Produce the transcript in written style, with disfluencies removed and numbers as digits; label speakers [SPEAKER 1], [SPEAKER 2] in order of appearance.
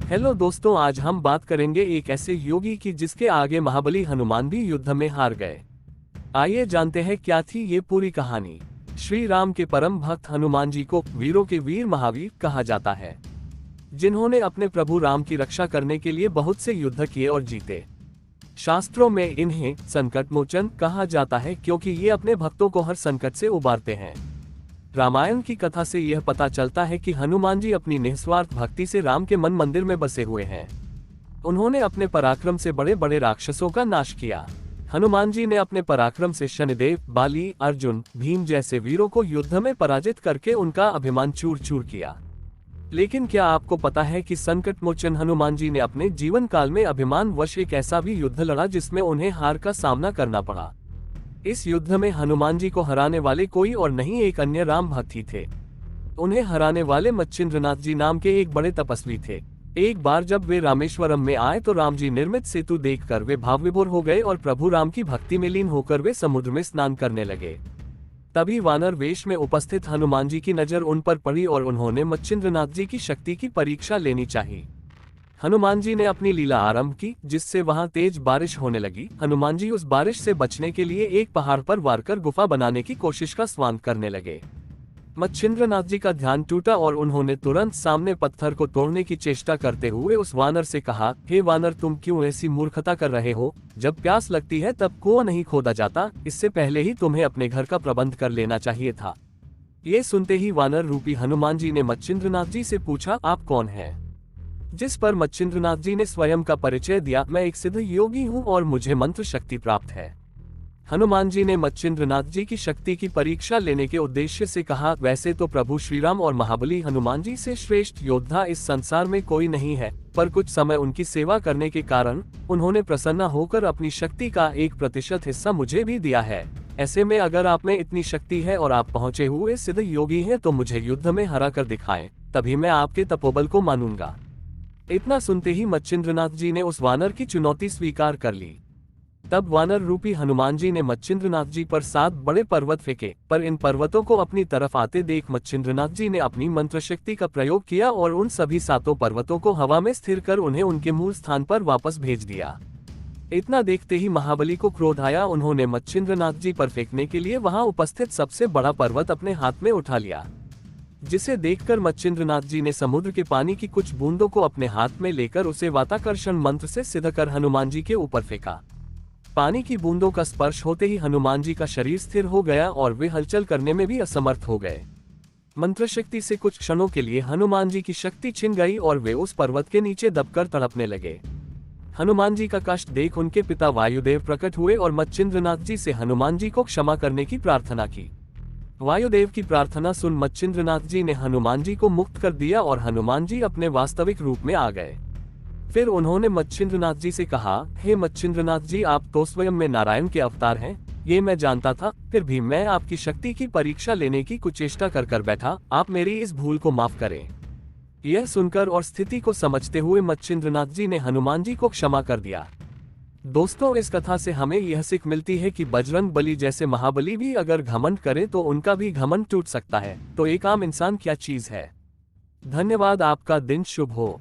[SPEAKER 1] Hello दोस्तों, आज हम बात करेंगे एक ऐसे योगी की जिसके आगे महाबली हनुमान भी युद्ध में हार गए। आइए जानते हैं क्या थी ये पूरी कहानी। श्री राम के परम भक्त हनुमान जी को वीरों के वीर महावीर कहा जाता है, जिन्होंने अपने प्रभु राम की रक्षा करने के लिए बहुत से युद्ध किए और जीते। शास्त्रों में इन्हें संकट मोचन कहा जाता है क्योंकि ये अपने भक्तों को हर संकट से उबारते हैं। रामायण की कथा से यह पता चलता है कि हनुमान जी अपनी निस्वार्थ भक्ति से राम के मन मंदिर में बसे हुए हैं। उन्होंने अपने पराक्रम से बड़े बड़े राक्षसों का नाश किया। हनुमान जी ने अपने पराक्रम से शनिदेव, बाली, अर्जुन, भीम जैसे वीरों को युद्ध में पराजित करके उनका अभिमान चूर चूर किया। लेकिन क्या आपको पता है कि संकट मोचन हनुमान जी ने अपने जीवन काल में अभिमान वश एक ऐसा भी युद्ध लड़ा जिसमें उन्हें हार का सामना करना पड़ा। इस युद्ध में हनुमान जी को हराने वाले कोई और नहीं, एक अन्य राम भक्त ही थे। उन्हें हराने वाले मच्छिंद्रनाथ जी नाम के एक बड़े तपस्वी थे। एक बार जब वे रामेश्वरम में आए तो राम जी निर्मित सेतु देखकर वे भाव विभोर हो गए और प्रभु राम की भक्ति में लीन होकर वे समुद्र में स्नान करने लगे। तभी वानर वेश में उपस्थित हनुमान जी की नजर उन पर पड़ी और उन्होंने मच्छिंद्रनाथ जी की शक्ति की परीक्षा लेनी चाहिए। हनुमान जी ने अपनी लीला आरंभ की, जिससे वहां तेज बारिश होने लगी। हनुमान जी उस बारिश से बचने के लिए एक पहाड़ पर वार कर गुफा बनाने की कोशिश का स्वान करने लगे। मच्छिंद्रनाथ जी का ध्यान टूटा और उन्होंने तुरंत सामने पत्थर को तोड़ने की चेष्टा करते हुए उस वानर से कहा, हे वानर, तुम क्यों ऐसी मूर्खता कर रहे हो? जब प्यास लगती है तब कुआं नहीं खोदा जाता। इससे पहले ही तुम्हें अपने घर का प्रबंध कर लेना चाहिए था। ये सुनते ही वानर रूपी हनुमान जी ने मच्छिंद्रनाथ जी से पूछा, आप कौन हैं? जिस पर मच्छिंद्रनाथ जी ने स्वयं का परिचय दिया, मैं एक सिद्ध योगी हूँ और मुझे मंत्र शक्ति प्राप्त है। हनुमान जी ने मच्छिंद्रनाथ जी की शक्ति की परीक्षा लेने के उद्देश्य से कहा, वैसे तो प्रभु श्रीराम और महाबली हनुमान जी से श्रेष्ठ योद्धा इस संसार में कोई नहीं है, पर कुछ समय उनकी सेवा करने के कारण उन्होंने प्रसन्न होकर अपनी शक्ति का 1% हिस्सा मुझे भी दिया है। ऐसे में अगर आप में इतनी शक्ति है और आप पहुंचे हुए सिद्ध योगी हैं तो मुझे युद्ध में हरा कर दिखाएं, तभी मैं आपके तपोबल को मानूंगा। इतना सुनते ही मच्छिंद्रनाथ जी ने उस वानर की चुनौती स्वीकार कर ली। तब वानर रूपी हनुमान जी ने मच्छिंद्रनाथ जी पर 7 बड़े पर्वत फेंके, पर इन पर्वतों को अपनी तरफ आते देख मच्छिंद्रनाथ जी ने अपनी मंत्र शक्ति का प्रयोग किया और उन सभी 7 पर्वतों को हवा में स्थिर कर उन्हें उनके मूल स्थान पर वापस भेज दिया। इतना देखते ही महाबली को क्रोध आया। उन्होंने मच्छिंद्रनाथ जी पर फेंकने के लिए वहां उपस्थित सबसे बड़ा पर्वत अपने हाथ में उठा लिया, जिसे देखकर मच्छिंद्रनाथ जी ने समुद्र के पानी की कुछ बूंदों को अपने हाथ में लेकर उसे वाताकर्षण मंत्र से सिद्ध कर हनुमान जी के ऊपर फेंका। पानी की बूंदों का स्पर्श होते ही हनुमान जी का शरीर स्थिर हो गया और वे हलचल करने में भी असमर्थ हो गए। मंत्र शक्ति से कुछ क्षणों के लिए हनुमान जी की शक्ति छिन गई और वे उस पर्वत के नीचे दबकर तड़पने लगे। हनुमान जी का कष्ट देख उनके पिता वायुदेव प्रकट हुए और मच्छिंद्रनाथ जी से हनुमान जी को क्षमा करने की प्रार्थना की। वायुदेव की प्रार्थना सुन मच्छिंद्रनाथ जी ने हनुमान जी को मुक्त कर दिया और हनुमान जी अपने वास्तविक रूप में आ गए। फिर उन्होंने मच्छिंद्रनाथ जी से कहा, हे मच्छिंद्रनाथ जी, आप तो स्वयं में नारायण के अवतार हैं, ये मैं जानता था, फिर भी मैं आपकी शक्ति की परीक्षा लेने की कुचेष्टा कर बैठा। आप मेरी इस भूल को माफ करें। यह सुनकर और स्थिति को समझते हुए मच्छिंद्रनाथ जी ने हनुमान जी को क्षमा कर दिया। दोस्तों, इस कथा से हमें यह सीख मिलती है कि बजरंग बली जैसे महाबली भी अगर घमंड करे तो उनका भी घमंड टूट सकता है। तो एक आम इंसान क्या चीज है। धन्यवाद। आपका दिन शुभ हो।